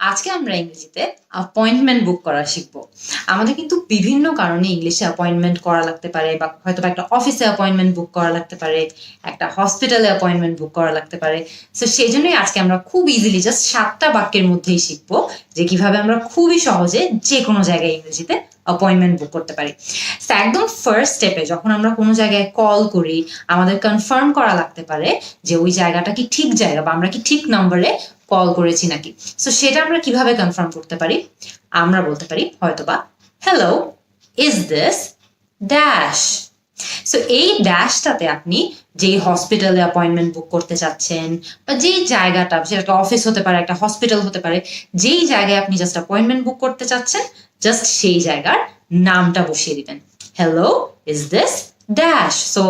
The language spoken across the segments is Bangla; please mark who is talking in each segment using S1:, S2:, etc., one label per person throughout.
S1: আজকে আমরা ইংরেজিতে অ্যাপয়েন্টমেন্ট বুক করা শিখবো। আমাদের কিন্তু বিভিন্ন কারণে ইংলিশে অ্যাপয়েন্টমেন্ট করা লাগতে পারে, বা হয়তো একটা অফিসে অ্যাপয়েন্টমেন্ট বুক করা লাগতে পারে, একটা হসপিটালে অ্যাপয়েন্টমেন্ট বুক করা লাগতে পারে। সো সেই জন্যই আজকে আমরা খুব ইজিলি জাস্ট 7টা বাক্যের মধ্যেই শিখবো যে কিভাবে আমরা খুবই সহজে যে কোনো জায়গায় ইংরেজিতে অ্যাপয়েন্টমেন্ট বুক করতে পারি। তো একদম ফার্স্ট স্টেপে যখন আমরা কোনো জায়গায় কল করি, আমাদের কনফার্ম করা লাগতে পারে যে ওই জায়গাটা কি ঠিক জায়গা বা আমরা কি ঠিক নম্বরে কল করেছি নাকি। সো সেটা আমরা কিভাবে কনফার্ম করতে পারি? আমরা বলতে পারি হয়তোবা, hello, is this dash. So এই ড্যাশটাতে আপনি যেই হসপিটালে অ্যাপয়েন্টমেন্ট বুক করতে চাচ্ছেন, বা যেই জায়গাটা, সেটা একটা অফিস হতে পারে, একটা হসপিটাল হতে পারে, যেই জায়গায় আপনি জাস্ট অ্যাপয়েন্টমেন্ট বুক করতে চাচ্ছেন, জাস্ট সেই জায়গার নামটা বসিয়ে দিবেন। Hello, is this dash. So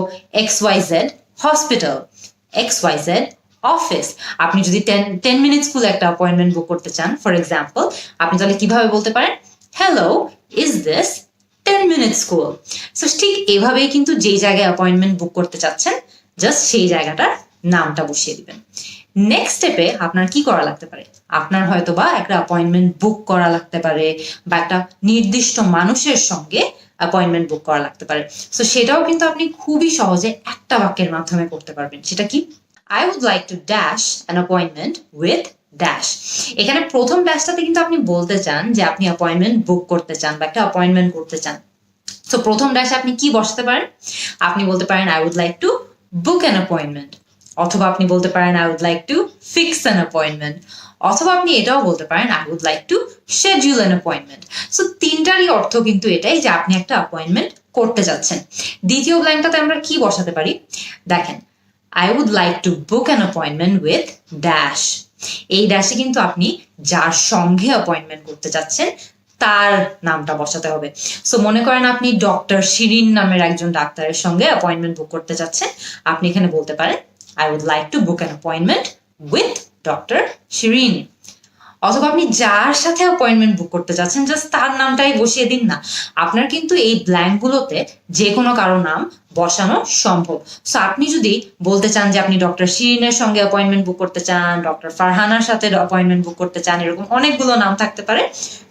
S1: XYZ hospital, XYZ office. আপনি যদি 10 মিনিট স্কুলে একটা অ্যাপয়েন্টমেন্ট বুক করতে চান ফর এক্সাম্পল, আপনি তাহলে কিভাবে বলতে পারেন? Hello, is this 10 minute school. So ঠিক এভাবেই কিন্তু যেই জায়গায় অ্যাপয়েন্টমেন্ট বুক করতে চাচ্ছেন, জাস্ট সেই জায়গাটার নামটা বসিয়ে দিবেন। নেক্সট স্টেপে আপনার কি করা লাগতে পারে? আপনার হয়তো বা একটা অ্যাপয়েন্টমেন্ট বুক করা লাগতে পারে, বা একটা নির্দিষ্ট মানুষের সঙ্গে অ্যাপয়েন্টমেন্ট বুক করা লাগতে পারে। সো সেটাও কিন্তু আপনি খুবই সহজে একটা বাক্যের মাধ্যমে করতে পারবেন। সেটা কি? I would like to dash an appointment with dash. এখানে প্রথম ড্যাশটাতে কিন্তু আপনি বলতে চান যে আপনি অ্যাপয়েন্টমেন্ট বুক করতে চান বা একটা অ্যাপয়েন্টমেন্ট করতে চান। সো প্রথম ড্যাশে আপনি কি বসাতে পারেন? আপনি বলতে পারেন I would like to book an appointment, অথবা আপনি বলতে পারেন I would like to fix an appointment, অথবা আপনি এটাও বলতে পারেন I would like to schedule an appointment. So তিনটারই অর্থ কিন্তু এটাই যে আপনি একটা অ্যাপয়েন্টমেন্ট করতে যাচ্ছেন। দ্বিতীয় লাইনটাতে আমরা কি বসাতে পারি? দেখেন, I would like to book an appointment with dash. এই ড্যাশে কিন্তু আপনি যার সঙ্গে অ্যাপয়েন্টমেন্ট করতে যাচ্ছেন তার নামটা বসাতে হবে। সো মনে করেন আপনি ডক্টর শিরিন নামের একজন ডাক্তারের সঙ্গে অ্যাপয়েন্টমেন্ট বুক করতে যাচ্ছেন, আপনি এখানে বলতে পারেন I would like to book an appointment with Dr. Shirin. অথবা আপনি যার সাথে অ্যাপয়েন্টমেন্ট বুক করতে যাচ্ছেন, জাস্ট তার নামটাই বসিয়ে দিন না। আপনার কিন্তু এই ব্ল্যাঙ্কগুলোতে যে কোনো কারো নাম বসানো সম্ভব। সো আপনি যদি বলতে চান যে আপনি ডক্টর শিরিনের সঙ্গে অ্যাপয়েন্টমেন্ট বুক করতে চান, ডক্টর ফারহানার সাথে অ্যাপয়েন্টমেন্ট বুক করতে চান, এরকম অনেকগুলো নাম থাকতে পারে।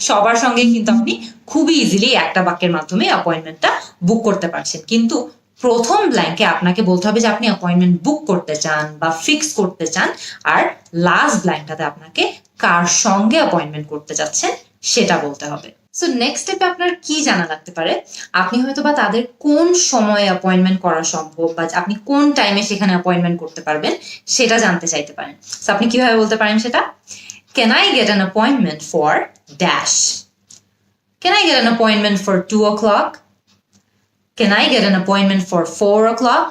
S1: সবার সঙ্গে কিন্তু আপনি খুবই ইজিলি একটা বাক্যের মাধ্যমে অ্যাপয়েন্টমেন্টটা বুক করতে পারছেন। কিন্তু প্রথম ব্ল্যাঙ্কে আপনাকে বলতে হবে যে আপনি অ্যাপয়েন্টমেন্ট বুক করতে চান বা ফিক্স করতে চান, আর লাস্ট ব্ল্যাঙ্কটাতে আপনাকে কার সঙ্গে অ্যাপয়েন্টমেন্ট করতে যাচ্ছেন সেটা বলতে হবে। সো নেক্সট স্টেপে আপনার কি জানা লাগতে পারে? আপনি হয়তো বা তাদের কোন সময়ে অ্যাপয়েন্টমেন্ট করা সম্ভব, বা আপনি কোন টাইমে সেখানে অ্যাপয়েন্টমেন্ট করতে পারবেন সেটা জানতে চাইতে পারেন। সো আপনি কিভাবে বলতে পারেন সেটা? Can I get an appointment for dash? Can I get an appointment for 2 o'clock? Can I get an appointment for 4 o'clock?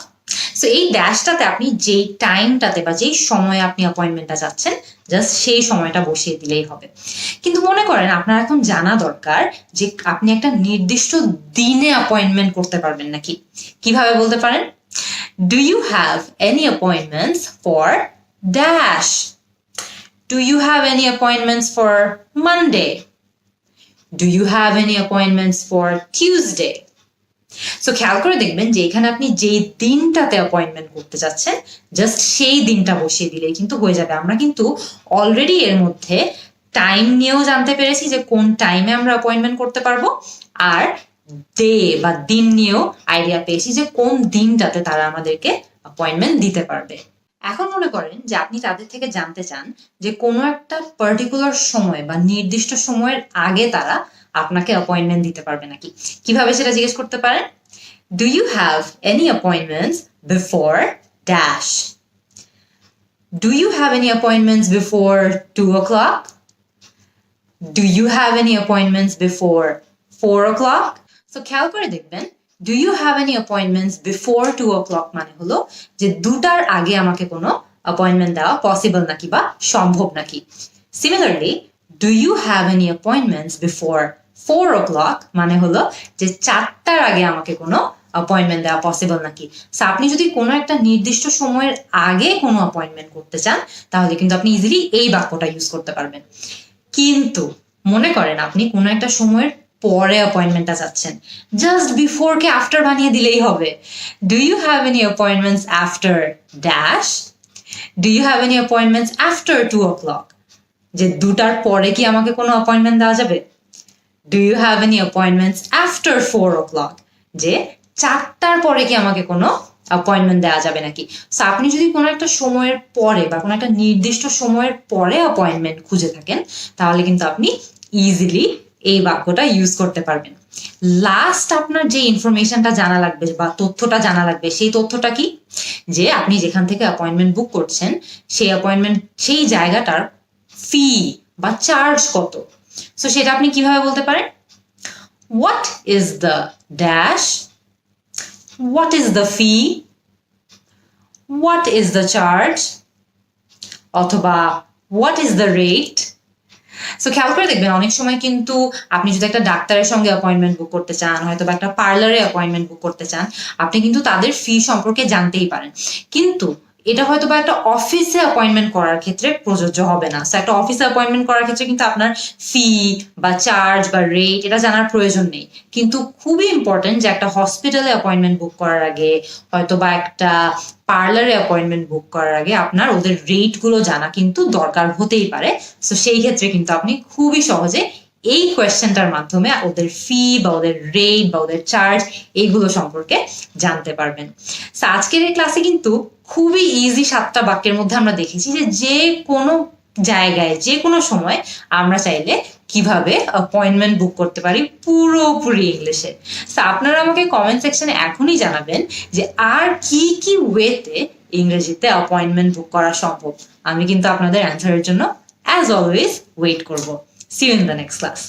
S1: So এই ড্যাশটাতে আপনি যেই টাইমটাতে বা যেই সময়ে আপনি অ্যাপয়েন্টমেন্টটা যাচ্ছেন, জাস্ট সেই সময়টা বসিয়ে দিলেই হবে। কিন্তু মনে করেন আপনার এখন জানা দরকার যে আপনি একটা নির্দিষ্ট দিনে অ্যাপয়েন্টমেন্ট করতে পারবেন নাকি। কিভাবে বলতে পারেন? Do you have any appointments for dash? Do you have any appointments for Monday? Do you have any appointments for Tuesday? So খেয়াল করে দেখবেন যে এখানে আপনি যেই দিনটাতে অ্যাপয়েন্টমেন্ট করতে যাচ্ছেন, জাস্ট সেই দিনটা বসিয়ে দিলেই কিন্তু হয়ে যাবে। আমরা কিন্তু অলরেডি এর মধ্যে টাইম নিয়েও জানতে পেরেছি যে কোন টাইমে আমরা অ্যাপয়েন্টমেন্ট করতে পারবো, আর ডে বা দিন নিয়েও আইডিয়া পেয়েছি যে কোন দিনটাতে তারা আমাদেরকে অ্যাপয়েন্টমেন্ট দিতে পারবে। এখন মনে করেন যে আপনি তাদের থেকে জানতে চান যে কোনো একটা পার্টিকুলার সময় বা নির্দিষ্ট সময়ের আগে তারা আপনাকে অ্যাপয়েন্টমেন্ট দিতে পারবে নাকি। কিভাবে সেটা জিজ্ঞেস করতে পারেন? Do you have any appointments before dash? Do you have any appointments before 2 o'clock? Do you have any appointments before 4 o'clock? So খেয়াল করে দেখবেন, Do you have any appointments before 2 o'clock মানে হলো যে 2টার আগে আমাকে কোনো অ্যাপয়েন্টমেন্ট দেওয়া পসিবল নাকি বা সম্ভব নাকি। Similarly, Do you have any appointments before 4 o'clock মানে হলো যে 4টার আগে আমাকে কোনো অ্যাপয়েন্টমেন্ট দেওয়া পসিবল নাকি। সো আপনি যদি কোনো একটা নির্দিষ্ট সময়ের আগে কোনো অ্যাপয়েন্টমেন্ট করতে চান, তাহলে কিন্তু আপনি ইজিলি এই বাক্যটা ইউজ করতে পারবেন। কিন্তু মনে করেন আপনি কোনো একটা সময়ের পরে অ্যাপয়েন্টমেন্টটা চাচ্ছেন, জাস্ট বিফোর কে আফটার বানিয়ে দিলেই হবে। Do you have any appointments after dash? Do you have any appointments after 2 o'clock? যে 2টার পরে কি আমাকে কোনো অ্যাপয়েন্টমেন্ট দেওয়া যাবে? Do you have any appointments after 4 o'clock? যে 4টার পরে কি আমাকে কোনো অ্যাপয়েন্টমেন্ট দেওয়া যাবে নাকি? সো আপনি যদি কোনো একটা সময়ের পরে বা কোনো একটা নির্দিষ্ট সময়ের পরে অ্যাপয়েন্টমেন্ট খুঁজে থাকেন, তাহলে কিন্তু আপনি ইজিলি এই বাক্যটা ইউজ করতে পারবেন। লাস্ট আপনার যে ইনফরমেশনটা জানা লাগবে বা তথ্যটা জানা লাগবে, সেই তথ্যটা কি? যে আপনি যেখান থেকে অ্যাপয়েন্টমেন্ট বুক করছেন সেই জায়গাটার ফি বা চার্জ কত। সো সেটা আপনি কিভাবে বলতে পারেন? What is the dash? What is the fee? What is the charge? অথবা what is the rate? So খেয়াল করে দেখবেন, অনেক সময় কিন্তু আপনি যদি একটা ডাক্তারের সঙ্গে অ্যাপয়েন্টমেন্ট বুক করতে চান, হয়তো বা একটা পার্লারে অ্যাপয়েন্টমেন্ট বুক করতে চান, আপনি কিন্তু তাদের ফি সম্পর্কে জানতেই পারেন, কিন্তু এটা হয়তো বা একটা অফিসে অ্যাপয়েন্টমেন্ট করার ক্ষেত্রে প্রযোজ্য হবে না। সো একটা অফিসে অ্যাপয়েন্টমেন্ট করার ক্ষেত্রে কিন্তু আপনার ফি বা চার্জ বা রেট এটা জানার প্রয়োজন নেই। কিন্তু খুবই ইম্পর্টেন্ট যে একটা হসপিটালে অ্যাপয়েন্টমেন্ট বুক করার আগে, হয়তো বা একটা পার্লারে অ্যাপয়েন্টমেন্ট বুক করার আগে আপনার ওদের রেটগুলো জানা কিন্তু দরকার হতেই পারে। সো সেই ক্ষেত্রে কিন্তু আপনি খুবই সহজে এই কোয়েশ্চেনটার মাধ্যমে ওদের ফি বা ওদের রেট বা ওদের চার্জ এইগুলো সম্পর্কে জানতে পারবেন। সো আজকের এই ক্লাসে কিন্তু খুবই ইজি 7টা বাক্যের মধ্যে আমরা দেখেছি যে কোনো জায়গায় যে কোনো সময় আমরা চাইলে কিভাবে অ্যাপয়েন্টমেন্ট বুক করতে পারি পুরোপুরি ইংলিশে। সো আপনারা আমাকে কমেন্ট সেকশনে এখনই জানাবেন যে আর কি কি ওয়েতে ইংরেজিতে অ্যাপয়েন্টমেন্ট বুক করা সম্ভব। আমি কিন্তু আপনাদের অ্যান্সারের জন্য অ্যাজ অলওয়েজ ওয়েট করব। See you in the next class.